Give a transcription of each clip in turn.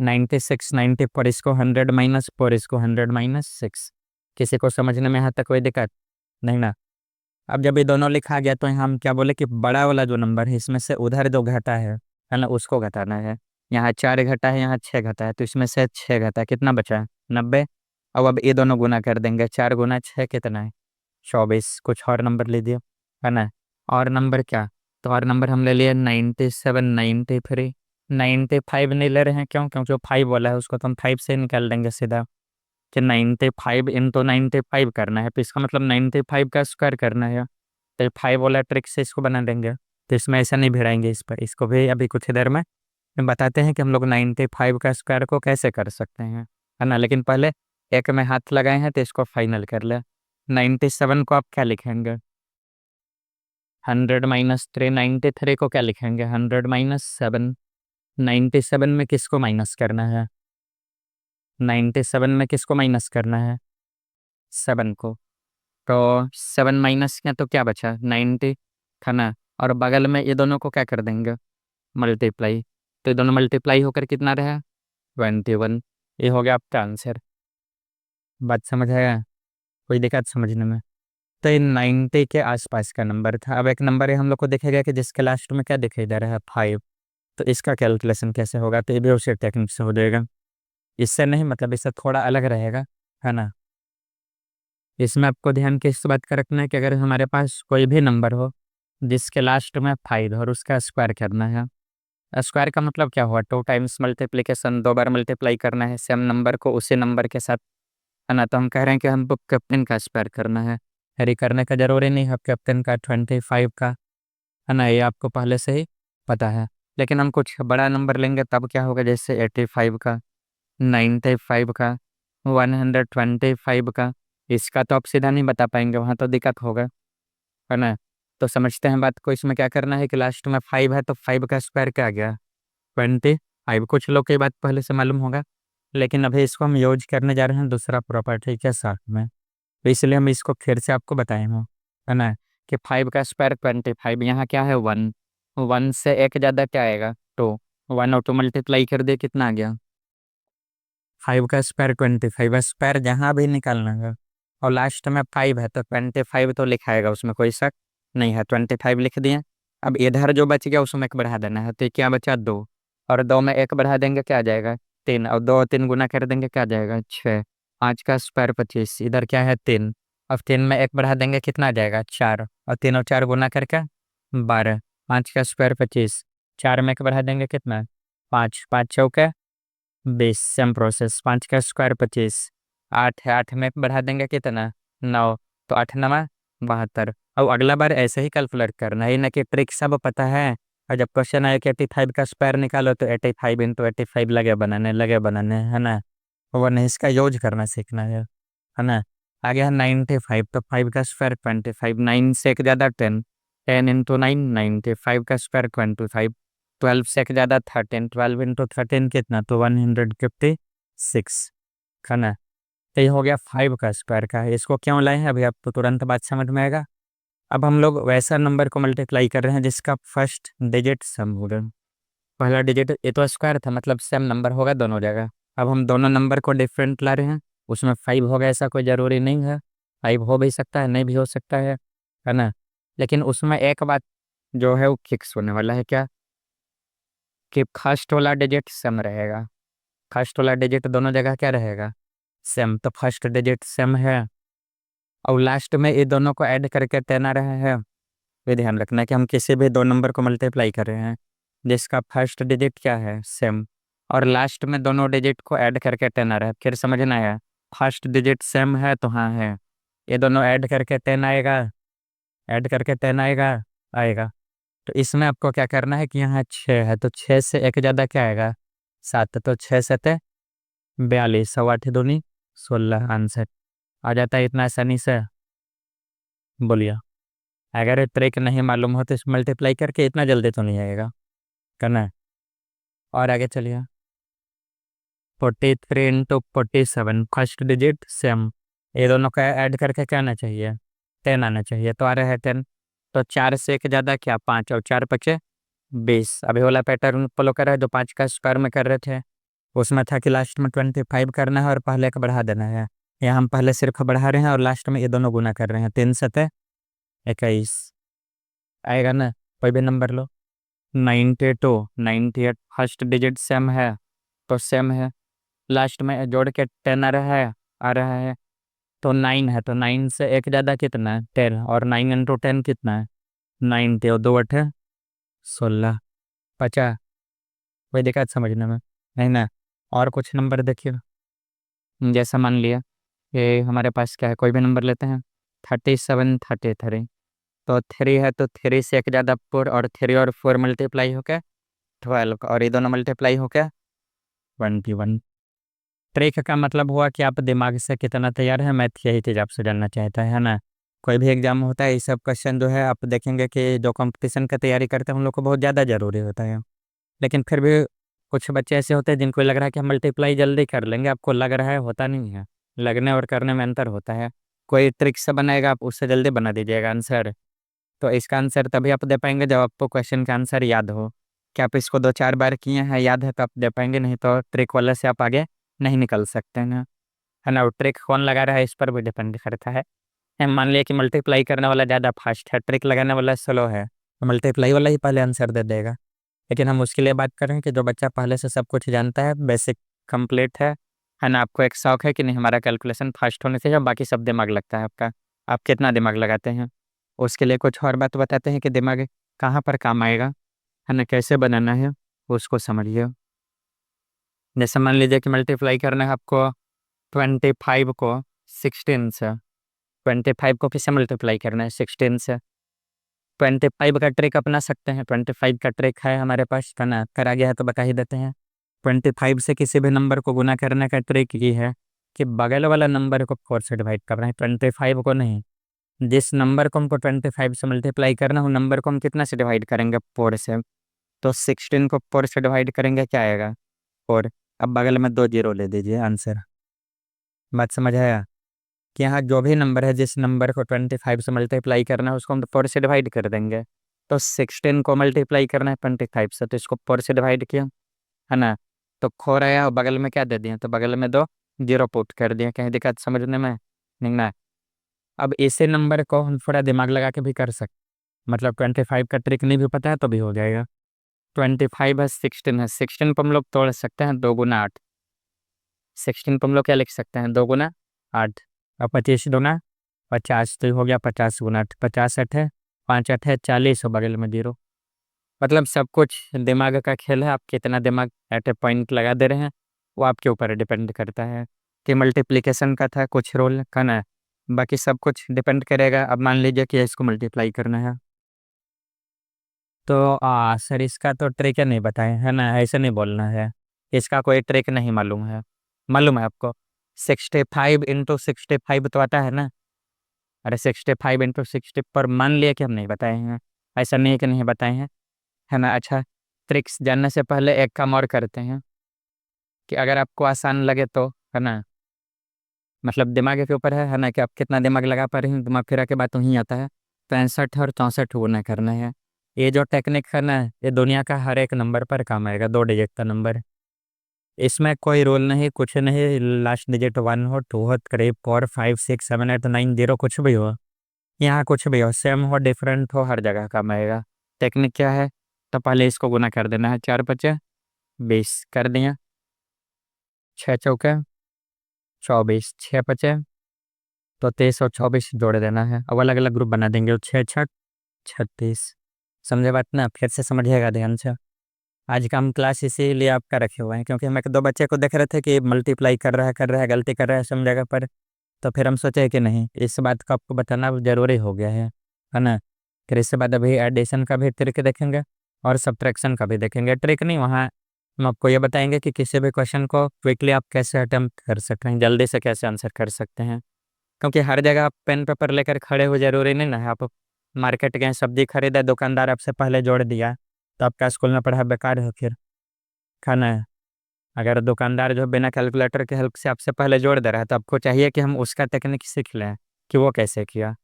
96 90 पर इसको 100 माइनस 4 इसको 100 माइनस 6। किसी को समझने में यहाँ तक कोई दिक्कत नहीं ना। अब जब ये दोनों लिखा गया तो हम क्या बोले कि बड़ा वाला जो नंबर है इसमें से उधर जो घटा है ना, उसको घटाना है। यहाँ 4 घटा है, यहाँ 6 घटा है, तो इसमें से 6 घटा है, कितना बचा है 90। अब ये दोनों गुना कर देंगे, 4 गुना 6 कितना है 24। कुछ और नंबर लीजिए, है ना। और नंबर क्या, तो और नंबर हम ले लिए 97 93 95 नहीं ले रहे हैं, क्यों, क्योंकि जो 5 वाला है उसको तो हम 5 से निकाल देंगे सीधा कि 95 इंटू 95 करना है, तो इसका मतलब 95 का स्क्वायर करना है। तो 5 वाला ट्रिक से इसको बना देंगे, तो इसमें ऐसा नहीं भिड़ाएंगे इस पर, इसको भी अभी कुछ देर में बताते हैं कि हम लोग 95 का स्क्वायर को कैसे कर सकते हैं, है ना। लेकिन पहले एक में हाथ लगाए हैं तो इसको फाइनल कर ले। 97 को आप क्या लिखेंगे, 100 माइनस 3। 93 को क्या लिखेंगे, 100 माइनस 7। 97 में किसको माइनस करना है, 97 में किसको माइनस करना है, 7 को। तो 7 माइनस किया तो क्या बचा 90, था ना। और बगल में ये दोनों को क्या कर देंगे, मल्टीप्लाई। तो ये दोनों मल्टीप्लाई होकर कितना रहा 21। ये हो गया आपका आंसर। बात समझ आया, कोई दिक्कत समझने में। तो ये 90 के आसपास का नंबर था। अब एक नंबर है हम लोग को दिखेगा कि जिसके लास्ट में क्या दिखाई दे रहा है 5, तो इसका कैलकुलेशन कैसे होगा, तो ये भी उसी टेक्निक से हो जाएगा। इससे नहीं, मतलब इससे थोड़ा अलग रहेगा, है ना। इसमें आपको ध्यान किस बात का रखना है कि अगर हमारे पास कोई भी नंबर हो जिसके लास्ट में 5 और उसका स्क्वायर करना है। स्क्वायर का मतलब क्या हुआ, 2 टाइम्स मल्टीप्लिकेशन, 2 बार मल्टीप्लाई करना है सेम नंबर को उसी नंबर के साथ, है ना। तो हम कह रहे हैं कि हमको कैप्टन का स्क्वायर करना है। हरी करने का जरूरी नहीं है कैप्टन का 25 का, है ना, ये आपको पहले से ही पता है। लेकिन हम कुछ बड़ा नंबर लेंगे तब क्या होगा, जैसे 85 का, 95 का, 125 का। इसका तो आप सीधा नहीं बता पाएंगे, वहाँ तो दिक्कत होगा, है ना। तो समझते हैं बात को। इसमें क्या करना है कि लास्ट में 5 है तो 5 का स्क्वायर क्या आ गया 25। कुछ लोग की बात पहले से मालूम होगा, लेकिन अभी इसको हम यूज करने जा रहे हैं दूसरा प्रॉपर्टी के साथ में, तो इसलिए हम इसको फिर से आपको बताए हैं, है ना, कि 5 का स्क्वायर 25। यहाँ क्या है 1, 1 से एक ज़्यादा क्या आएगा 2। 1 और 2 मल्टीप्लाई कर दिए, कितना आ गया 5 का स्क्वायर 25। स्क्वायर जहाँ भी निकालना है और लास्ट में 5 है तो 25 तो लिखाएगा, उसमें कोई शक नहीं है। 25 लिख दिए। अब इधर जो बच गया उसमें एक बढ़ा देना है, तो क्या बचा 2, और 2 में एक बढ़ा देंगे क्या आ जाएगा 3, और 2 3 गुना कर देंगे क्या आ जाएगा 6। 5 का स्क्वायर 25, इधर क्या है 3, अब 3 में एक बढ़ा देंगे कितना आ जाएगा 4, और 3 और 4 गुना करके 12। 5 का स्क्वायर 25, 4 में एक बढ़ा देंगे कितना 5, 5 चौके 20। सेम प्रोसेस, 5 का स्क्वायर 25, 8 है, 8 में बढ़ा देंगे कितना 9, तो 8 9 72। अब अगला बार ऐसे ही कैलकुलेट करना है ना, कि ट्रिक सब पता है। और जब क्वेश्चन आए कि 85 का स्क्वायर निकालो तो 85 इंटू 85 लगे बनाने, है ना। वो नहीं, इसका यूज करना सीखना है ना। आगे है 95, तो 5 का स्क्वायर 25, 9 से एक ज़्यादा 10, 10 इंटू 9 95 का स्क्वायर 25, 12 से एक ज़्यादा 13, 12 इंटू 13 कितना, तो 156, है ना। तो ये हो गया 5 का स्क्वायर का है। इसको क्यों लाए हैं अभी आपको तुरंत बात समझ में आएगा। अब हम लोग वैसा नंबर को मल्टीप्लाई कर रहे हैं जिसका फर्स्ट डिजिट सम होगा। पहला डिजिट ये तो स्क्वायर था, मतलब सेम नंबर होगा दोनों जगह। अब हम दोनों नंबर को डिफरेंट ला रहे हैं, उसमें 5 होगा ऐसा कोई ज़रूरी नहीं है। 5 हो भी सकता है, नहीं भी हो सकता है ना। लेकिन उसमें एक बात जो है वो फिक्स होने वाला है, क्या, कि फर्स्ट वाला डिजिट सेम रहेगा। फर्स्ट वाला डिजिट दोनों जगह क्या रहेगा सेम, तो फर्स्ट डिजिट सेम है। और लास्ट में ये दोनों को ऐड करके 10 आ रहा है। ये ध्यान रखना है कि हम किसी भी दो नंबर को मल्टीप्लाई कर रहे हैं जिसका फर्स्ट डिजिट क्या है सेम, और लास्ट में दोनों डिजिट को ऐड करके 10 आ रहा है। फिर समझना है, फर्स्ट डिजिट सेम है तो हाँ है, ये दोनों ऐड करके 10 आएगा, ऐड करके 10 आएगा आएगा। तो इसमें आपको क्या करना है कि यहाँ 6 है तो 6 से एक ज़्यादा क्या आएगा 7, तो 6 7 42, 8 दूनी 16, आंसर आ जाता है इतना आसानी से। बोलिए, अगर ये ट्रिक नहीं मालूम हो तो इस मल्टीप्लाई करके इतना जल्दी तो नहीं आएगा, करना है। और आगे चलिए, 43 इंटू 47, फर्स्ट डिजिट सेम, ये दोनों का ऐड करके क्या आना चाहिए 10 आना चाहिए, तो आ रहा है 10। तो 4 से एक ज़्यादा क्या 5, और 4 5 20। अभी वाला पैटर्न फॉलो कर रहा है जो 5 का स्क्वायर में कर रहे थे। उसमें था कि लास्ट में 25 करना है और पहले का बढ़ा देना है। यहाँ हम पहले सिर्फ बढ़ा रहे हैं और लास्ट में ये दोनों गुना कर रहे हैं। 3 7 21 आएगा ना। कोई भी नंबर लो। 92 98 फर्स्ट डिजिट सेम है तो सेम है। लास्ट में जोड़ के 10 आ रहा है तो 9 है, तो 9 से एक ज़्यादा कितना है 10, और 9 × 10 कितना है 90, और 2 8 16 50। कोई दिक्कत समझने में नहीं ना। और कुछ नंबर देखिए। जैसा मान लिया ये हमारे पास क्या है, कोई भी नंबर लेते हैं। 37 33, तो 3 है तो 3 से एक ज़्यादा 4, और 3 और 4 मल्टीप्लाई हो क्या 12, और ये दोनों मल्टीप्लाई हो क्या 21। ट्रिक का मतलब हुआ कि आप दिमाग से कितना तैयार है, मैथ यही चीज़ आपसे जानना चाहता है ना। कोई भी एग्जाम होता है ये सब क्वेश्चन जो है आप देखेंगे कि जो कंपटीशन का तैयारी करते हैं उन लोग को बहुत ज़्यादा ज़रूरी होता है। लेकिन फिर भी कुछ बच्चे ऐसे होते हैं जिनको लग रहा है कि हम मल्टीप्लाई जल्दी कर लेंगे, आपको लग रहा है, होता नहीं है। लगने और करने में अंतर होता है। कोई ट्रिक से बनाएगा आप उससे जल्दी बना दीजिएगा आंसर। तो इसका आंसर तभी आप दे पाएंगे जब आपको क्वेश्चन का आंसर याद हो। कि आप इसको 2 4 बार किए हैं, याद है तो आप दे पाएंगे, नहीं तो ट्रिक वाले से आप आगे नहीं निकल सकते हैं, है ना। ट्रिक कौन लगा रहा है इस पर भी डिपेंड करता है। मान लिया कि मल्टीप्लाई करने वाला ज़्यादा फास्ट है, ट्रिक लगाने वाला स्लो है, तो मल्टीप्लाई वाला ही पहले आंसर दे देगा। लेकिन हम उसके लिए बात कर रहे हैं कि जो बच्चा पहले से सब कुछ जानता है, बेसिक कंप्लीट है ना। आपको एक शौक है कि नहीं हमारा कैलकुलेशन फास्ट होने से जब बाकी सब दिमाग लगता है आपका। आप कितना दिमाग लगाते हैं उसके लिए कुछ और बात बताते हैं कि दिमाग कहाँ पर काम आएगा, है ना, कैसे बनाना है उसको समझिए। जैसे मान लीजिए कि मल्टीप्लाई करना है आपको 25 को 16 से। 25 को किससे मल्टीप्लाई करना है 16 से। 25 का ट्रिक अपना सकते हैं। 25 का ट्रिक है हमारे पास, करना करा गया है तो बता ही देते हैं। 25 से किसी भी नंबर को गुना करने का ट्रिक ये है कि बगल वाला नंबर को 4 से डिवाइड करना है, 25 को नहीं। जिस नंबर को हमको 25 से मल्टीप्लाई करना हो नंबर को हम कितना से डिवाइड करेंगे 4 से। तो 16 को 4 से डिवाइड करेंगे क्या आएगा 4। अब बगल में 2 जीरो ले दीजिए आंसर। बात समझ आया कि यहाँ जो भी नंबर है जिस नंबर को 25 से मल्टीप्लाई करना है उसको हम 4 से डिवाइड कर देंगे। तो 16 को मल्टीप्लाई करना है 25 से, तो इसको 4 से डिवाइड किया, है ना। तो 4 आया और बगल में क्या दे दिया, तो बगल में 2 जीरो पुट कर दिया। कहीं दिक्कत समझने में नहीं ना। अब इसी नंबर को हम थोड़ा दिमाग लगा के भी कर सकते, मतलब 25 का ट्रिक नहीं भी पता है तो भी हो जाएगा। 25 है 16 है, 16 को हम लोग तोड़ सकते हैं 2 × 8। 16 को हम लोग क्या लिख सकते हैं 2 × 8। और 25 दूना 50, तो हो गया 50 × 8, 50 8 5 8 40, और बगल में 0। मतलब सब कुछ दिमाग का खेल है। आप कितना दिमाग एट ए पॉइंट लगा दे रहे हैं वो आपके ऊपर डिपेंड करता है। कि मल्टीप्लिकेशन का था कुछ रोल का ना, बाकी सब कुछ डिपेंड करेगा। अब मान लीजिए कि इसको मल्टीप्लाई करना है तो सर इसका तो ट्रिक है नहीं बताए, है ना, ऐसे नहीं बोलना है। इसका कोई ट्रिक नहीं मालूम है। मालूम है आपको 65 × 65 तो आता है ना। अरे 65 × 60 पर मान लिया कि हम नहीं बताए हैं, ऐसा नहीं है कि नहीं बताए हैं, है ना। अच्छा, ट्रिक्स जानने से पहले एक काम और करते हैं कि अगर आपको आसान लगे तो, है ना, मतलब दिमाग के ऊपर है ना, कि आप कितना दिमाग लगा पा रहे हैं। दिमाग फिरा के बात वहीं आता है। 65 और 64 गुना करना है। ये जो टेक्निक है ना, ये दुनिया का हर एक नंबर पर काम आएगा, 2 डिजिट का नंबर। इसमें कोई रोल नहीं, कुछ नहीं। लास्ट डिजिट 1 हो, 2 हो, 3 4 5 6 7 8 9 0 कुछ भी हो, यहाँ कुछ भी हो, सेम हो डिफरेंट हो, हर जगह काम आएगा। टेक्निक क्या है, तो पहले इसको गुना कर देना है। 4 5 20 कर दिया, 6 चौके 24, 6 5 तो 23 और 24 जोड़ देना है। अब अलग अलग ग्रुप बना देंगे, 6 6 36। समझे बात ना, फिर से समझिएगा ध्यान से। आज का हम क्लास इसीलिए आपका रखे हुए हैं क्योंकि हम एक दो बच्चे को देख रहे थे कि मल्टीप्लाई कर रहा है गलती कर रहा है सब जगह पर। तो फिर हम सोचे कि नहीं, इस बात को आपको बताना ज़रूरी हो गया है ना। फिर इसके बाद अभी एडिशन का भी ट्रिक देखेंगे और सब्ट्रैक्शन का भी देखेंगे। ट्रिक नहीं, वहाँ हम आपको ये बताएंगे कि किसी भी क्वेश्चन को क्विकली आप कैसे अटेम्प्ट कर सकते हैं, जल्दी से कैसे आंसर कर सकते हैं। क्योंकि हर जगह आप पेन पेपर लेकर खड़े हो ज़रूरी नहीं ना है। आप मार्केट गए, सब्जी खरीदे, दुकानदार आपसे पहले जोड़ दिया तो आपका स्कूल में पढ़ा बेकार हो फिर, खाना है। अगर दुकानदार जो बिना कैलकुलेटर के हेल्प से आपसे पहले जोड़ दे रहा है तो आपको चाहिए कि हम उसका टेक्निक सीख लें कि वो कैसे किया।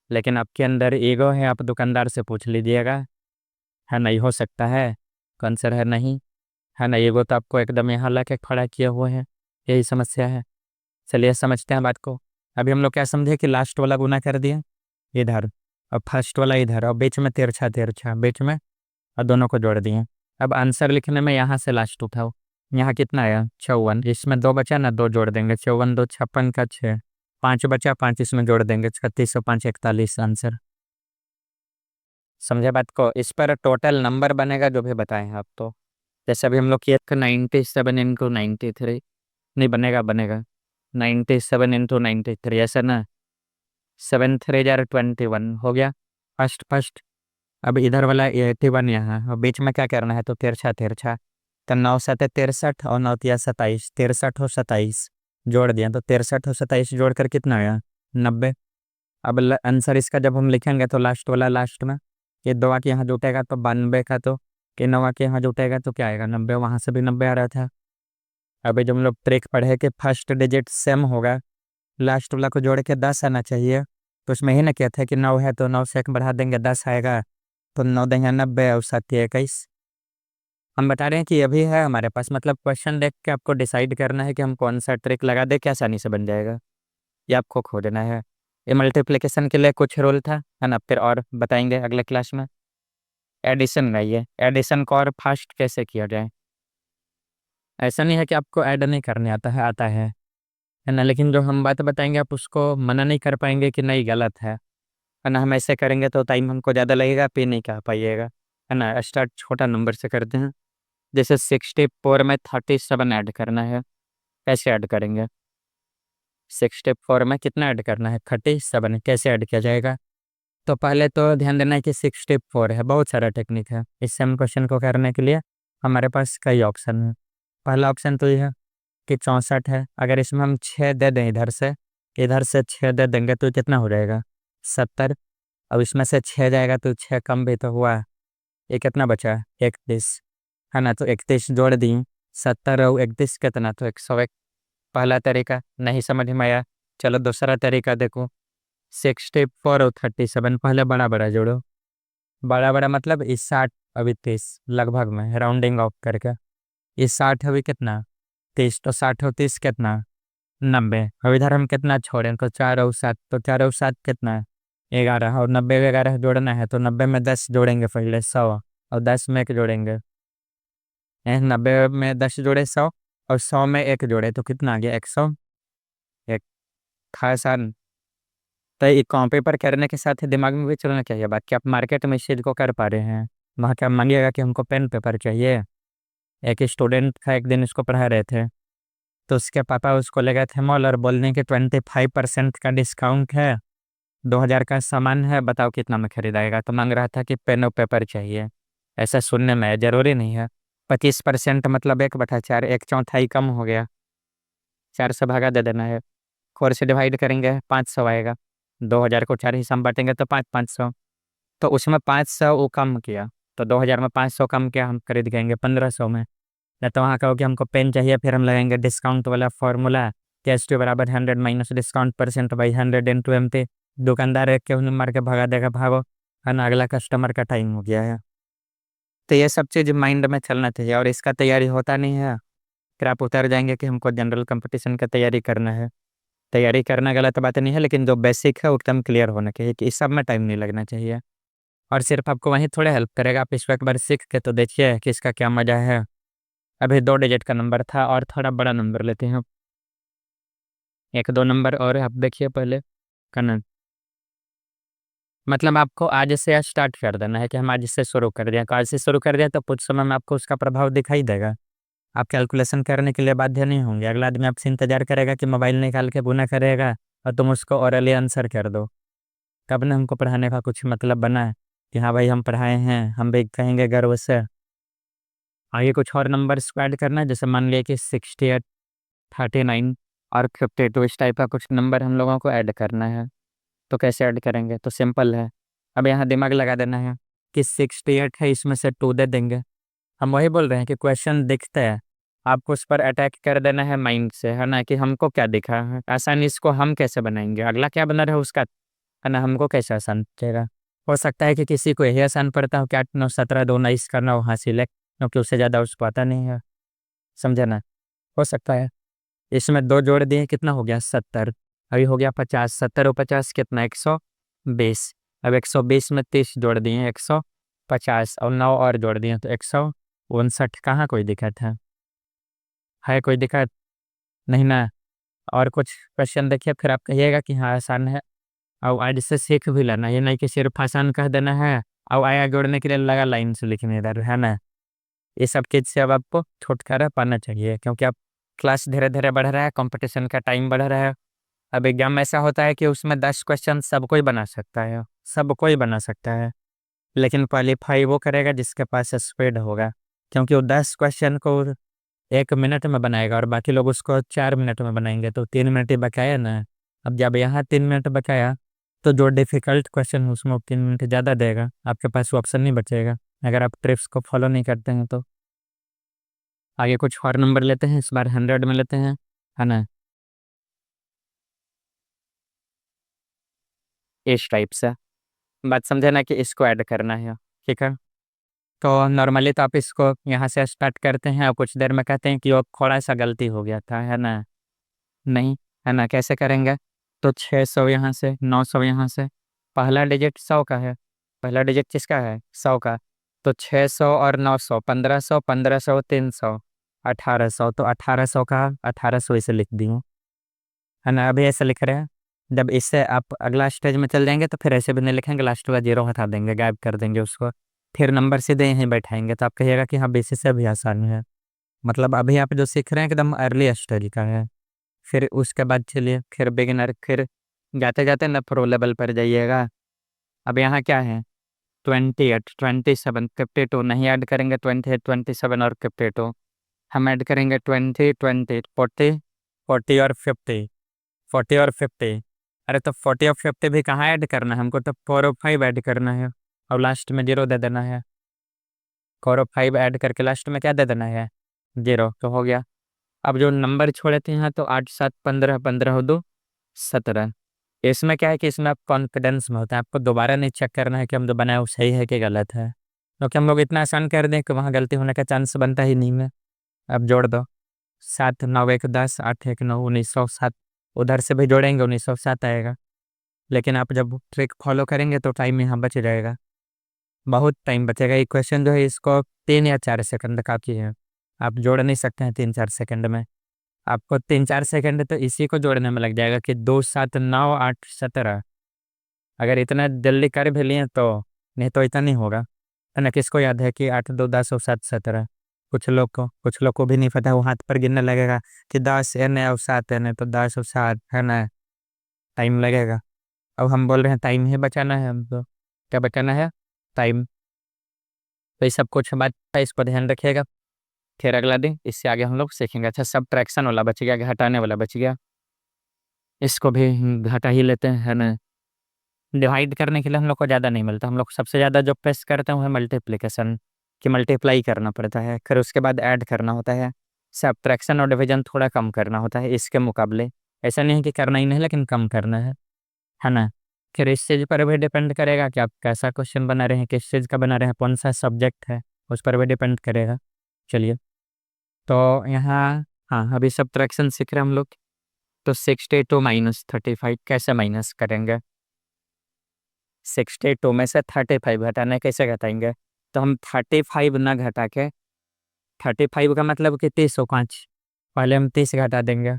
लेकिन आपके अंदर ईगो है, आप दुकानदार से पूछ लीजिएगा, है नहीं, हो सकता है, आंसर है नहीं, है ना, ये वो तो आपको एकदम यहाँ ला के खड़ा किए हुए हैं, यही समस्या है। चलिए समझते हैं बात को। अभी हम लोग क्या समझे कि लास्ट वाला गुना कर दिया इधर, और फर्स्ट वाला इधर, और बीच में तिरछा तिरछा बीच में, और दोनों को जोड़ दिए। अब आंसर लिखने में यहाँ से लास्ट उठाओ। यहाँ कितना आया 54, इसमें 2 बचा ना, 2 जोड़ देंगे, 54 2 56 का 6, 5 बचा, 5 इसमें जोड़ देंगे, 36 और 5 41 आंसर। समझे बात को। इस पर टोटल नंबर बनेगा जो भी बताए हैं आप। तो जैसे अभी हम लोग किए 97 × 93, नहीं बनेगा, 97 × 93 ऐसा ना, 7 3 जार 21 हो गया फर्स्ट फर्स्ट। अब इधर वाला 81 यहाँ, और बीच में क्या करना है, तो तिरछा तिरछा, तो 9 7 63 और 9 3 27, 63 और 27 जोड़ दिया, तो 63 और 27 जोड़कर कितना आया 90। अब आंसर इसका जब हम लिखेंगे तो लास्ट वाला लास्ट में, ये 2 आके यहाँ जुटेगा तो 92 का, तो कि 9 आके यहाँ जुटेगा तो क्या आएगा 90, वहाँ से भी 90 आ रहा था। अभी जब हम लोग ट्रिक पढ़े कि फर्स्ट डिजिट सेम होगा, लास्ट वाला को जोड़ के 10 आना चाहिए, तो उसमें ही ना क्या था कि 9 है तो 9 से 1 बढ़ा देंगे 10 आएगा, तो 9 देंगे 90 और 7 21। हम बता रहे हैं कि अभी है हमारे पास, मतलब क्वेश्चन देख के आपको डिसाइड करना है कि हम कौन सा ट्रिक लगा दे कि आसानी से बन जाएगा, ये आपको खोजना है। ये मल्टीप्लिकेशन के लिए कुछ रूल था, है ना, फिर और बताएंगे अगले क्लास में। एडिशन है, ये एडिशन को और फास्ट कैसे किया जाए। ऐसा नहीं है कि आपको ऐड नहीं करने आता है, आता है ना, लेकिन जो हम बात बताएंगे आप उसको मना नहीं कर पाएंगे कि नहीं गलत है ना। हम ऐसे करेंगे तो टाइम हमको ज़्यादा लगेगा, पे नहीं कह पाइएगा, है ना। स्टार्ट छोटा नंबर से करते हैं। जैसे 64 में 37 ऐड करना है, कैसे ऐड करेंगे। 64 में कितना ऐड करना है 37, कैसे ऐड किया जाएगा। तो पहले तो ध्यान देना है कि 64 है, बहुत सारा टेक्निक है इस सेम क्वेश्चन को करने के लिए। हमारे पास कई ऑप्शन है। पहला ऑप्शन तो ये है कि 64 है, अगर इसमें हम 6 दे दें इधर से 6 दे देंगे तो कितना हो जाएगा 70। अब इसमें से 6 जाएगा तो 6 कम भी तो हुआ, ये कितना बचा 31, है ना। तो 31 जोड़ दी, 70 और 31 कितना, तो 101। पहला तरीका नहीं समझ में आया, चलो दूसरा तरीका देखो। 64 और 37 पहले बड़ा बड़ा जोड़ो, बड़ा बड़ा मतलब इस 60 अभी 30 लगभग में राउंडिंग ऑफ करके, इस 60 अभी कितना 30, तो 60 और 30 कितना 90। अब इधर हम कितना छोड़ें, तो 4 और 7, तो 4 और 7 कितना 11, और 90 में 11 जोड़ना है, तो 90 में 10 जोड़ेंगे पहले 100, और 10 में 1 जोड़ेंगे, 90 में 10 जोड़े 100, और 100 में 1 जोड़े तो कितना आ गया 100। एक खास आसान। तो ये कॉपी पर करने के साथ ही दिमाग में भी चलना चाहिए बात कि आप मार्केट में इस चीज़ को कर पा रहे हैं। वहाँ क्या मांगिएगा कि हमको पेन पेपर चाहिए। एक स्टूडेंट था, एक दिन इसको पढ़ा रहे थे, तो उसके पापा उसको ले गए थे मॉल और बोलने के 25% का डिस्काउंट है, 2000 का सामान है, बताओ कितना में खरीदाएगा। तो मांग रहा था कि पेन और पेपर चाहिए। ऐसा सुनने में है, जरूरी नहीं है। 25% मतलब 1/4, 1/4 कम हो गया, 4 से भागा दे देना है। 4 से डिवाइड करेंगे 500 आएगा, 2000 को 4 हिस्सा में बांटेंगे तो 500। तो उसमें 500 वो कम किया, तो 2000 में 500 कम किया, हम खरीद गएंगे 1500 में। या तो वहाँ कहो कि हमको पेन चाहिए, फिर हम लगाएंगे डिस्काउंट वाला फॉर्मूला, कैश टू बराबर 100 minus discount percent by 100 into M P. दुकानदार एक के उन्हें मार के भगा देगा, भागो, है ना, अगला कस्टमर का टाइम हो गया है। तो ये सब चीज़ माइंड में चलना चाहिए, और इसका तैयारी होता नहीं है, फिर आप उतर जाएंगे कि हमको जनरल कंपटीशन का तैयारी करना है। तैयारी करना गलत बात नहीं है, लेकिन जो बेसिक है वो एकदम क्लियर होना चाहिए कि इस सब में टाइम नहीं लगना चाहिए। और सिर्फ आपको वहीं थोड़ा हेल्प करेगा, आप इसको एक बार सीख के तो देखिए कि इसका क्या मजा है। अभी 2 डिजिट का नंबर था, और थोड़ा बड़ा नंबर लेते हैं, 1 2 नंबर और आप देखिए पहले कनन। मतलब आपको आज से स्टार्ट कर देना है कि हम आज से शुरू कर दिया, आज से शुरू कर दिया तो कुछ समय में आपको उसका प्रभाव दिखाई देगा। आप कैलकुलेशन करने के लिए बाध्य नहीं होंगे, अगला आदमी आपसे इंतजार करेगा कि मोबाइल निकाल के गुना करेगा और तुम उसको ओरली आंसर कर दो। तब ना हमको पढ़ाने का कुछ मतलब बना है कि हाँ भाई हम पढ़ाए हैं, हम भी कहेंगे गर्व से। आगे कुछ और नंबर्स को ऐड करना है, जैसे मान लिया कि 68 39 और 52, इस टाइप का कुछ नंबर हम लोगों को ऐड करना है। तो कैसे ऐड करेंगे, तो सिंपल है। अब यहाँ दिमाग लगा देना है कि 68 है, इसमें से 2 दे देंगे। हम वही बोल रहे हैं कि क्वेश्चन दिखता है, आपको उस पर अटैक कर देना है माइंड से, है ना, कि हमको क्या दिखा है आसानी, इसको हम कैसे बनाएंगे, अगला क्या बना रहा है उसका, है ना, हमको कैसे आसान पड़ेगा। हो सकता है कि किसी को यही आसान पड़ता हो कि 8 9 17 2 19 करना हो हासिल है, क्योंकि उससे ज़्यादा उसको पता नहीं है। समझे ना? हो सकता है। इसमें 2 जोड़ दिए, कितना हो गया 70, अभी हो गया 50, 70 और 50 कितना 120। अब 120 में 30 जोड़ दिए 150, और 9 और जोड़ दिए तो 159। कहाँ कोई दिक्कत है कोई दिक्कत? नहीं ना? और कुछ क्वेश्चन देखिए, फिर आप कहिएगा कि हाँ आसान है। और आज से सीख भी लेना, ये नहीं कि सिर्फ आसान कह देना है और आया जोड़ने के लिए लगा लाइन से लिखने इधर, है ना? ये सब चीज़ से अब आपको छुटकारा पाना चाहिए, क्योंकि अब क्लास धीरे धीरे बढ़ रहा है, कंपटीशन का टाइम बढ़ रहा है। अब एग्जाम ऐसा होता है कि उसमें 10 क्वेश्चन सब कोई बना सकता है, सब कोई बना सकता है, लेकिन क्वालिफाई वो करेगा जिसके पास स्पीड होगा, क्योंकि वो 10 क्वेश्चन को 1 मिनट में बनाएगा और बाकी लोग उसको 4 मिनट में बनाएंगे, तो 3 मिनट ही बकाया ना। अब जब यहाँ 3 मिनट बकाया, तो जो डिफ़िकल्ट क्वेश्चन उसमें वो 3 मिनट ज़्यादा देगा, आपके पास वो ऑप्शन नहीं बचेगा अगर आप ट्रिप्स को फॉलो नहीं करते हैं तो। आगे कुछ और नंबर लेते हैं, इस बार 100 में लेते हैं, है ना? इस टाइप से बात समझे ना, कि इसको ऐड करना है, ठीक है? तो नॉर्मली तो आप इसको यहाँ से स्टार्ट करते हैं और कुछ देर में कहते हैं कि वो थोड़ा सा गलती हो गया था, है ना? नहीं, है ना? कैसे करेंगे? तो 600 यहाँ से, 900 यहाँ से, पहला डिजिट 100 का है, पहला डिजिट किसका है 100 का, तो 600 और 900, 1500, 1500, 300, 1800, तो 1800 का 1800 इसे लिख दी हूँ, है ना? अभी ऐसे लिख रहे हैं। जब इससे आप अगला स्टेज में चल जाएंगे तो फिर ऐसे भी नहीं लिखेंगे, लास्ट का 0 हटा देंगे, गायब कर देंगे उसको, फिर नंबर सीधे यहीं बैठाएंगे, तो आप कहिएगा कि हाँ बेसिस से भी आसान है। मतलब अभी आप जो सीख रहे हैं एकदम अर्ली स्टेज का है। फिर उसके बाद चलिए फिर बिगिनर, फिर जाते जाते ना प्रो लेवल पर जाइएगा। अब यहाँ क्या है, 28, 27, 52 नहीं ऐड करेंगे, 28, 27 और 52, हम ऐड करेंगे 20, 20, 40, 40 और 50, 40 और 50। अरे तो 40 और 50 भी कहाँ ऐड करना है, हमको तो 4 और 5 ऐड करना है और लास्ट में 0 दे देना है। 4 और 5 ऐड करके लास्ट में क्या दे देना है, 0, तो हो गया। अब जो नंबर छोड़े थे यहाँ, तो 8, 7, 15, 15 और 2, 17। इसमें क्या है कि इसमें आप कॉन्फिडेंस में होता है, आपको दोबारा नहीं चेक करना है कि हम जो बनाए वो सही है कि गलत है, क्योंकि हम लोग इतना आसान कर दें कि वहाँ गलती होने का चांस बनता ही नहीं है। अब जोड़ दो, 7, 9, 1, 10, 8, 1, 9, 1907, उधर से भी जोड़ेंगे 1907 आएगा, लेकिन आप जब ट्रिक फॉलो करेंगे तो टाइम यहाँ बच जाएगा, बहुत टाइम बचेगा। ये क्वेश्चन जो है इसको 3 या 4 सेकंड काफ़ी है, आप जोड़ नहीं सकते हैं 3-4 सेकंड में। आपको 3-4 सेकंड तो इसी को जोड़ने में लग जाएगा कि 2, 7, 9, 8, 17, अगर इतना जल्दी कर भी लिए तो, नहीं तो इतना नहीं होगा, है ना? किसको याद है कि 8, 2, 10 और 7, 17? कुछ लोग को भी नहीं पता, वो हाथ पर गिनने लगेगा कि 10 एन है और 7 एन है, तो 10 और 7, है ना? टाइम लगेगा। अब हम बोल रहे हैं टाइम ही बचाना है हमको, क्या बचाना है, टाइम। तो ये सब कुछ बात है, इसको ध्यान रखिएगा। फिर अगला दिन इससे आगे हम लोग सीखेंगे। अच्छा, सब्ट्रैक्शन वाला बच गया, घटाने वाला बच गया, इसको भी घटा ही लेते हैं, है ना? डिवाइड करने के लिए हम लोग को ज़्यादा नहीं मिलता, हम लोग सबसे ज़्यादा जो प्रेस करते हैं वो है मल्टीप्लिकेशन, कि मल्टीप्लाई करना पड़ता है, फिर उसके बाद ऐड करना होता है। सब्ट्रैक्शन और डिवीजन थोड़ा कम करना होता है इसके मुकाबले, ऐसा नहीं है कि करना ही नहीं, लेकिन कम करना है ना? फिर इस चीज़ पर भी डिपेंड करेगा कि आप कैसा क्वेश्चन बना रहे हैं, किस चीज़ का बना रहे हैं, कौन सा सब्जेक्ट है, उस पर भी डिपेंड करेगा। चलिए, तो यहाँ, हाँ अभी सब्ट्रैक्शन सीख रहे हैं हम लोग, तो 62 माइनस 35 कैसे माइनस करेंगे? 62 में से 35 घटाना है, कैसे घटाएंगे? तो हम 35 ना घटा के, 35 का मतलब कि 30 और 5, पहले हम 30 घटा देंगे,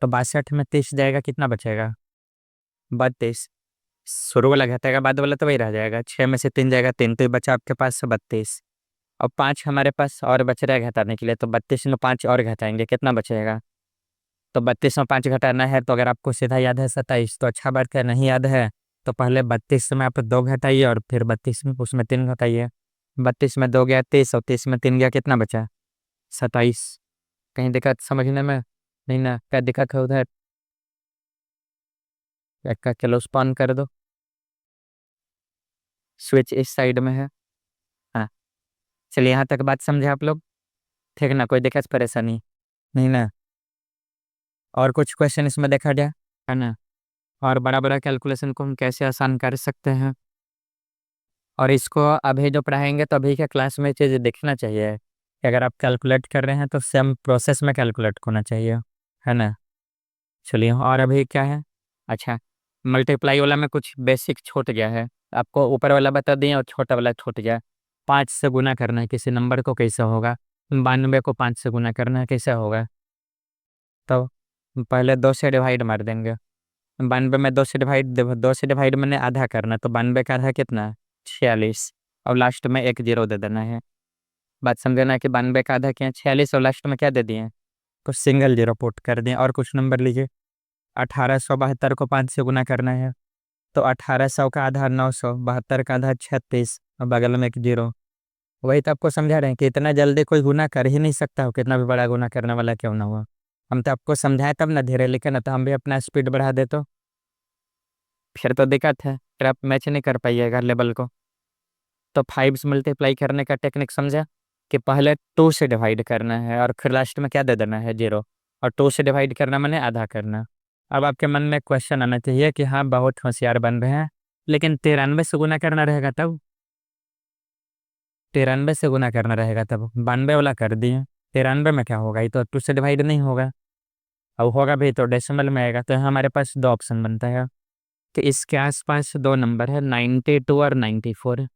तो 62 में 30 जाएगा, कितना बचेगा 32। शुरू वाला घटेगा, बाद वाला तो वही रह जाएगा, 6 में से 3 जाएगा 3, तो ये बचा आपके पास 32। और 5 हमारे पास और बच रहा है घटाने के लिए, तो 32 में 5 और घटाएंगे, कितना बचेगा? तो 32 में 5 घटाना है, तो अगर आपको सीधा याद है 27, तो अच्छा बात है, नहीं याद है तो पहले 32 में आप 2 घटाइए और फिर 32 में उसमें 3 घटाइए। 32 में 2 गया 30 और 30 में 3 गया, कितना बचा 27। कहीं दिक्कत समझने में? नहीं ना? क्या दिक्कत है उधर? का चलो स्पॉन कर दो, स्विच इस साइड में है। हाँ, चलिए यहाँ तक बात समझे आप लोग, ठीक ना? कोई दिक्कत परेशानी नहीं ना? और कुछ क्वेश्चन इसमें देखा जाए, है ना? और बड़ा बड़ा कैलकुलेशन को हम कैसे आसान कर सकते हैं, और इसको अभी जो पढ़ाएंगे तो अभी के क्लास में चीज़ देखना चाहिए, कि अगर आप कैलकुलेट कर रहे हैं तो सेम प्रोसेस में कैलकुलेट होना चाहिए, है ना। चलिए, और अभी क्या है। अच्छा, मल्टीप्लाई वाला में कुछ बेसिक छूट गया है। आपको ऊपर वाला बता दिए और छोटा वाला छूट गया। 5 से गुना करना है किसी नंबर को, कैसे होगा। 92 को 5 से गुना करना है, कैसे होगा। तो पहले 2 से डिवाइड मार देंगे। 92 में 2 से डिवाइड मैंने आधा करना, तो 92 का आधा कितना है, 46। और लास्ट में एक जीरो दे देना है। बात समझना है कि 92 का आधा क्या है, 46, और लास्ट में क्या दे दिए, कुछ सिंगल जीरो पुट कर दें। और कुछ नंबर लीजिए। 1872 को 5 से गुना करना है, तो 1800 का आधा 900, 72 का आधा 36, और बगल में एक जीरो। वही तो आपको समझा रहे हैं कि इतना जल्दी कोई गुना कर ही नहीं सकता हो, कितना भी बड़ा गुना करने वाला क्यों ना हुआ। हम तो आपको समझाए तब ना धीरे लिखे, ना तो हम भी अपना स्पीड बढ़ा दे, तो फिर तो दिक्कत है, फिर आप मैच नहीं कर पाइएगा लेवल को। तो 5 से मल्टीप्लाई करने का टेक्निक समझा, कि पहले 2 से डिवाइड करना है और फिर लास्ट में क्या दे देना है, जीरो। और 2 से डिवाइड करना मैंने आधा करना। अब आपके मन में क्वेश्चन आना चाहिए कि हाँ, बहुत होशियार बन रहे हैं, लेकिन 93 से गुना करना रहेगा तब। 93 से गुना करना रहेगा तब, 92 वाला कर दिए। 93 में क्या होगा, ये तो 2 से डिवाइड नहीं होगा। अब होगा भी तो डेसिमल में आएगा। तो हमारे पास दो ऑप्शन बनता है कि इसके आसपास दो नंबर है, 92 और 94।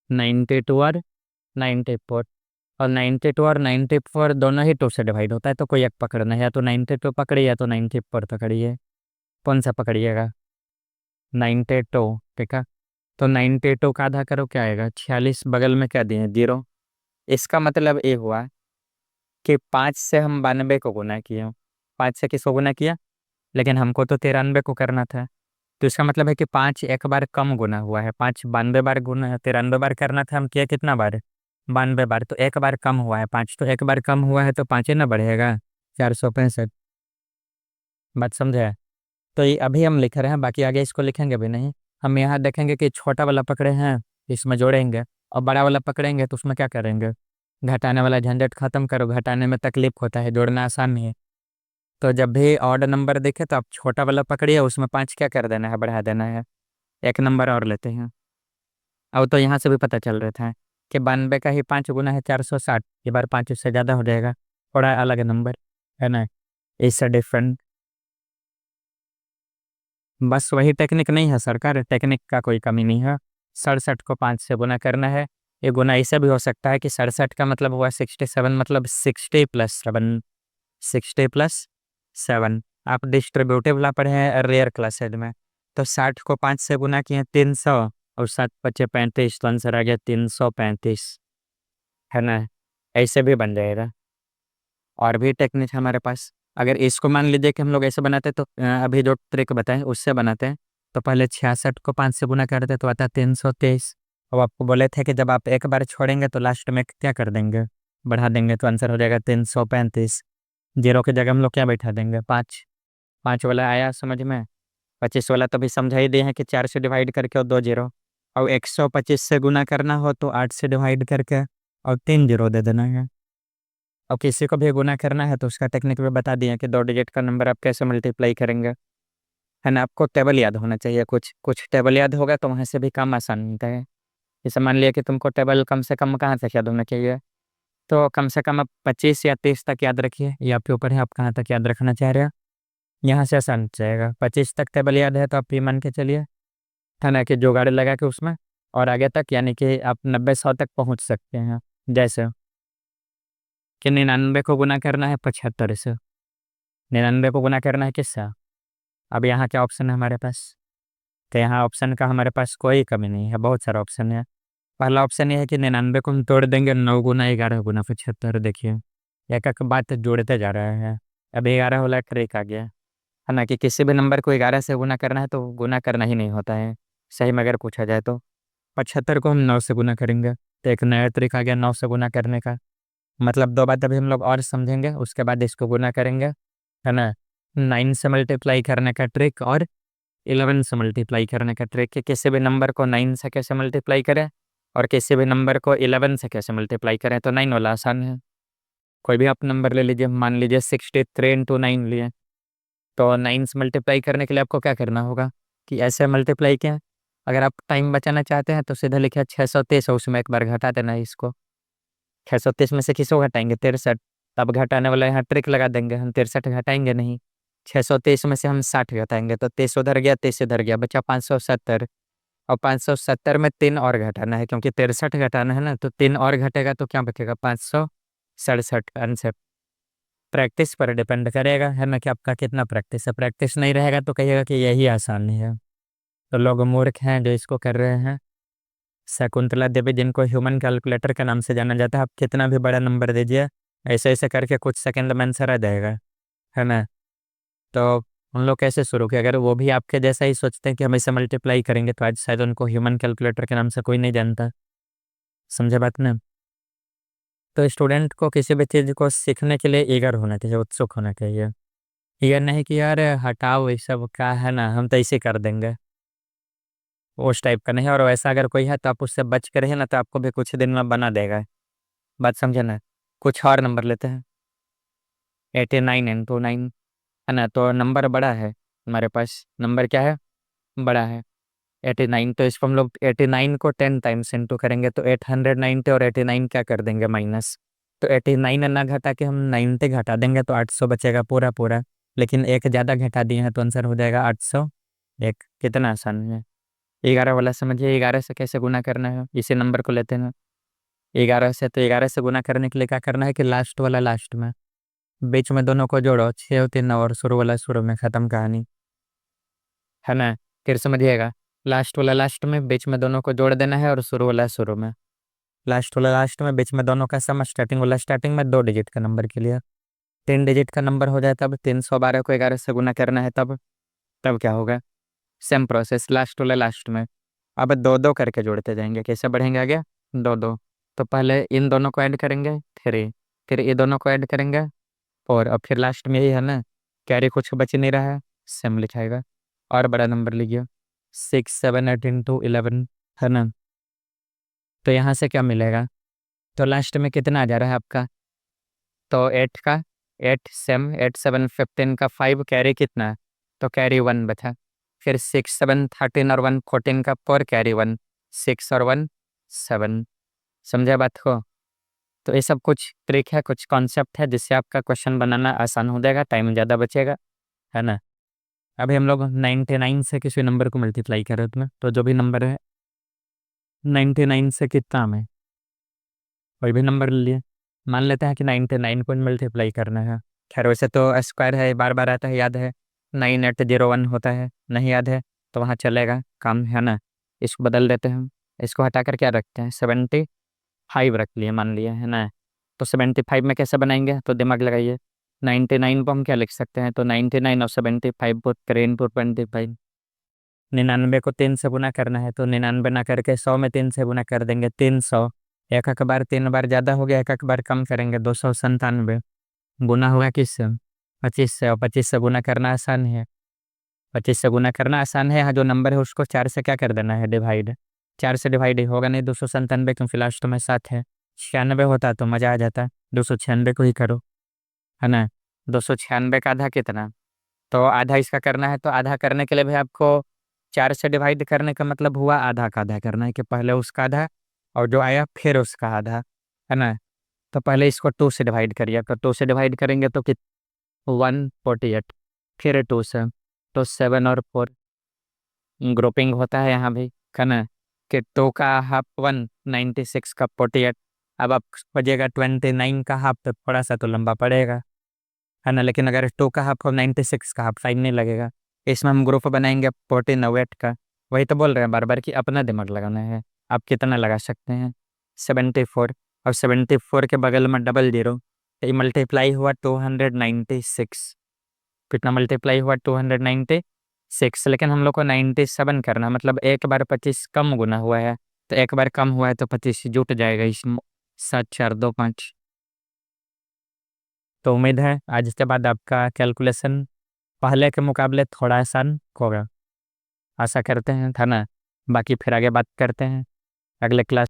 92 और 94। और 92 और 94 दोनों ही 2 से डिवाइड होता है, तो कोई एक पकड़ना है, या तो 92 पकड़िए या तो 94 पकड़िए। कौन सा पकड़िएगा, 92, ठीक है। तो 92 का आधा करो, क्या आएगा, 46, बगल में क्या दिए, जीरो। इसका मतलब ये हुआ कि 5 से हम 92 को गुना किए। 5 से किसको गुना किया, लेकिन हमको तो 93 को करना था। तो इसका मतलब है कि 5 एक बार कम गुना हुआ है। 5 92 बार गुना, 93 बार करना था, हम किया कितना बार, 92 बार। तो एक बार कम हुआ है, 5 तो एक बार कम हुआ है, तो 5 ही ना बढ़ेगा, 465। बात समझे। तो ये अभी हम लिख रहे हैं, बाकी आगे इसको लिखेंगे भी नहीं। हम यहाँ देखेंगे कि छोटा वाला पकड़े हैं, इसमें जोड़ेंगे। और बड़ा वाला पकड़ेंगे तो उसमें क्या करेंगे, घटाने वाला झंझट खत्म करो। घटाने में तकलीफ होता है, जोड़ना आसान नहीं है। तो जब भी ऑड नंबर दिखे तो आप छोटा वाला पकड़िए, उसमें 5 क्या कर देना है, बढ़ा देना है। एक नंबर और लेते हैं। अब तो यहाँ से भी पता चल रहा था कि 92 का ही 5 गुना है 460। ये बार 5 उससे ज़्यादा हो जाएगा, थोड़ा अलग नंबर, है ना। इससे डिफरेंट। बस वही टेक्निक नहीं है सरकार, टेक्निक का कोई कमी नहीं है। 67 को 5 से गुना करना है। ये गुना ऐसे भी हो सकता है कि 67 का मतलब हुआ 67, मतलब 60+7। 60+7। आप डिस्ट्रीब्यूटिव ला पढ़े हैं रेयर क्लासेज में। तो 60 को 5 से गुना किए 300, और 7 पचे 35, तो आंसर आ गया 335, है ना। ऐसे भी बन जाएगा। और भी टेक्निक हमारे पास। अगर इसको मान लीजिए कि हम लोग ऐसे बनाते तो अभी जो ट्रिक बताएं उससे बनाते हैं। तो पहले 66 को 5 से गुना करते तो आता 323। अब आपको बोले थे कि जब आप एक बार छोड़ेंगे तो लास्ट में क्या कर देंगे, बढ़ा देंगे, तो आंसर हो जाएगा 335। जीरो की जगह हम लोग क्या बैठा देंगे, 5। 5 वाला आया समझ में। 25 वाला तो भी समझा ही दिए हैं कि 4 से डिवाइड करके और 2 जीरो। और 125 से गुना करना हो तो 8 से डिवाइड करके और 3 जीरो दे देना है। और किसी को भी गुना करना है तो उसका टेक्निक भी बता दिया कि 2 डिजिट का नंबर आप कैसे मल्टीप्लाई करेंगे, है ना। आपको टेबल याद होना चाहिए, कुछ कुछ टेबल याद होगा तो वहाँ से भी काम आसान होता है। जैसे मान लिया कि तुमको टेबल कम से कम कहाँ तक याद होना चाहिए, तो कम से कम आप 25 या 30 तक याद रखिए। ये आपके ऊपर है, आप कहाँ तक याद रखना चाह रहे हो। यहाँ से आसान हो जाएगा। 25 तक टेबल याद है तो आप ये मान के चलिए, है ना, कि जुगाड़ लगा के उसमें और आगे तक, यानी कि आप 90-100 तक पहुँच सकते हैं। जैसे कि 99 को गुना करना है 75 से। 99 को गुना करना है किससे। अब यहाँ क्या ऑप्शन है हमारे पास, तो यहाँ ऑप्शन का हमारे पास कोई कमी नहीं है, बहुत सारा ऑप्शन है। पहला ऑप्शन ये है कि 99 को हम तोड़ देंगे 9 गुना 11 गुना 75। देखिए एक एक बात जोड़ते जा रहा है। अब 11 वाला ट्रिक आ गया, है ना, कि किसी भी नंबर को 11 से गुना करना है तो गुना करना ही नहीं होता है, सही में अगर पूछा जाए तो। 75 को हम 9 से गुना करेंगे, तो एक नया ट्रिक आ गया 9 से गुना करने का। मतलब दो बात अभी हम लोग और समझेंगे, उसके बाद इसको गुना करेंगे, है ना। 9 से मल्टीप्लाई करने का ट्रिक और 11 से मल्टीप्लाई करने का ट्रिक, कि किसी भी नंबर को 9 से कैसे मल्टीप्लाई करें और किसी भी नंबर को 11 से कैसे मल्टीप्लाई करें। तो 9 वाला आसान है। कोई भी आप नंबर ले लीजिए, मान लीजिए 63 × 9 लिए, तो 9 से मल्टीप्लाई करने के लिए आपको क्या करना होगा कि ऐसे मल्टीप्लाई किया। अगर आप टाइम बचाना चाहते हैं तो सीधे लिखिए 630, उसमें एक बार घटा देना है इसको, 630 में से किसको घटाएंगे? 63। तब घटाने वाला यहाँ ट्रिक लगा देंगे, हम 63 घटाएंगे नहीं। 623 में से हम 60 घटाएंगे तो 23 उधर गया, 23 इधर गया, बचा 570। और 570 में 3 और घटाना है, क्योंकि 63 घटाना है ना, तो 3 और घटेगा तो क्या बचेगा? 567 आंसर। प्रैक्टिस पर डिपेंड करेगा है ना, कि आपका कितना प्रैक्टिस है। प्रैक्टिस नहीं रहेगा तो कहिएगा कि यही आसानी है। तो लोग मूर्ख हैं जो इसको कर रहे हैं। शकुंतला देवी, जिनको ह्यूमन कैलकुलेटर के नाम से जाना जाता है, आप कितना भी बड़ा नंबर दीजिए, ऐसे ऐसे करके कुछ सेकंड में आंसर आ जाएगा, है ना। तो उन लोग कैसे शुरू किया? अगर वो भी आपके जैसा ही सोचते हैं कि हम इसे मल्टीप्लाई करेंगे, तो आज शायद उनको ह्यूमन कैलकुलेटर के नाम से कोई नहीं जानता। समझे बात ना। तो स्टूडेंट को किसी भी चीज़ को सीखने के लिए ईगर होना चाहिए, उत्सुक होना चाहिए। ईगर नहीं कि यार हटाओ ये सब का है ना, हम तो इसे कर देंगे, उस टाइप का नहीं। और वैसा अगर कोई है तो आप उससे बच कर रहिए ना, तो आपको भी कुछ दिन में बना देगा। बात समझे ना। कुछ और नंबर लेते हैं। 89 into 9 है ना, तो नंबर बड़ा है हमारे पास। नंबर क्या है? बड़ा है 89। तो इसको हम लोग 89 को 10 टाइम्स इंटू करेंगे तो 890, और 89 क्या कर देंगे? माइनस। तो 89 ना घटा के हम 90 घटा देंगे तो 800 बचेगा पूरा पूरा। लेकिन एक ज़्यादा घटा दिए हैं तो आंसर हो जाएगा 801। कितना आसान है। 11 वाला समझिए, 11 से कैसे गुना करना है। इसी नंबर को लेते हैं 11 से। तो 11 से गुना करने के लिए क्या करना है कि लास्ट वाला लास्ट में, बीच में दोनों को जोड़ो, 6 और 3 और शुरू वाला शुरू में, खत्म कहानी, है ना। फिर समझिएगा, लास्ट वाला लास्ट में, बीच में दोनों को जोड़ देना है, और शुरू वाला शुरू में। लास्ट वाला लास्ट में, बीच में दोनों का सम, स्टार्टिंग वाला स्टार्टिंग में, 2 डिजिट का नंबर के लिए। 3 डिजिट का नंबर हो जाए तब 312 को 11 से गुना करना है, तब क्या होगा? सेम प्रोसेस, लास्ट वाला लास्ट में। अब दो दो करके जोड़ते जाएंगे। कैसे बढ़ेंगे आगे? दो दो। तो पहले इन दोनों को ऐड करेंगे 3, फिर ये दोनों को ऐड करेंगे 4, और फिर लास्ट में यही है ना, कैरी कुछ बच नहीं रहा है, सेम लिखाएगा। और बड़ा नंबर लीजिए, 678 into 11, है ना। तो यहाँ से क्या मिलेगा? तो लास्ट में कितना आ जा रहा है आपका? तो 8 का 8 सेम, 8 7 15 का 5, कैरी कितना है? तो कैरी 1 बचा। फिर 6 7 13 और 1 14 का 4, कैरी 1, 6 और 1 7। समझा बात को। तो ये सब कुछ ट्रिक है, कुछ कॉन्सेप्ट है, जिससे आपका क्वेश्चन बनाना आसान हो जाएगा, टाइम ज़्यादा बचेगा, है ना। अभी हम लोग 99 से किसी नंबर को मल्टीप्लाई करें तो जो भी नंबर है 99 से कितना में, कोई भी नंबर ले लिए। मान लेते हैं कि 99 को मल्टीप्लाई करना है। खैर वैसे तो स्क्वायर है, बार बार आता है, याद है। 9801 होता है, नहीं याद है तो वहाँ चलेगा काम, है ना। इसको बदल देते हैं, इसको हटा कर क्या रखते हैं? 75 रख लिए, मान लिया, है ना। तो 75 में कैसे बनाएंगे? तो दिमाग लगाइए। 99 को हम क्या लिख सकते हैं? तो 99 और 75 पुट करें, इनपुट 25। 99 को 3 से गुना करना है, तो 99 ना करके 100 में 3 से गुना कर देंगे, 300। एक एक बार 3 बार ज़्यादा हो गया, एक एक बार कम करेंगे, 297। गुना होगा किससे? 25 से। और 25 से गुना करना आसान है। 25 से गुना करना आसान है। यहाँ जो नंबर है उसको 4 से क्या कर देना है? डिवाइड। 4 से डिवाइड होगा नहीं, 297, क्योंकि लास्ट में 7 है। 96 होता तो मज़ा आ जाता, 296 को ही करो, है ना। 296 का आधा कितना? तो आधा इसका करना है, तो आधा करने के लिए भी आपको 4 से डिवाइड करने का मतलब हुआ आधा का आधा करना है, कि पहले उसका आधा और जो आया फिर उसका आधा, है ना। तो पहले इसको 2 से डिवाइड करिए, तो 2 से डिवाइड करेंगे तो 148, फिर 2 से, तो 7 और 4 ग्रुपिंग होता है यहाँ भी, है ना। कि 2 का हाफ 196 का 48। अब आप खोजिएगा 29 का हाफ, तो थोड़ा सा तो लंबा पड़ेगा, है ना। लेकिन अगर 2 का हाफ और 96 का हाफ, टाइम नहीं लगेगा। इसमें हम ग्रुप बनाएंगे 14 और 8 का। वही तो बोल रहे हैं बार बार कि अपना दिमाग लगाना है। आप कितना लगा सकते हैं? 74। और 74 के बगल में डबल जीरो, तो ये मल्टीप्लाई हुआ 296। कितना मल्टीप्लाई हुआ? 296। लेकिन हम लोग को 97 करना है, मतलब एक बार 25 कम गुना हुआ है, तो एक बार कम हुआ है तो 25 जुट जाएगा इस 7 4 2 5। तो उम्मीद है आज के बाद आपका कैलकुलेशन पहले के मुकाबले थोड़ा आसान होगा, आशा करते हैं, था ना। बाकी फिर आगे बात करते हैं अगले क्लास।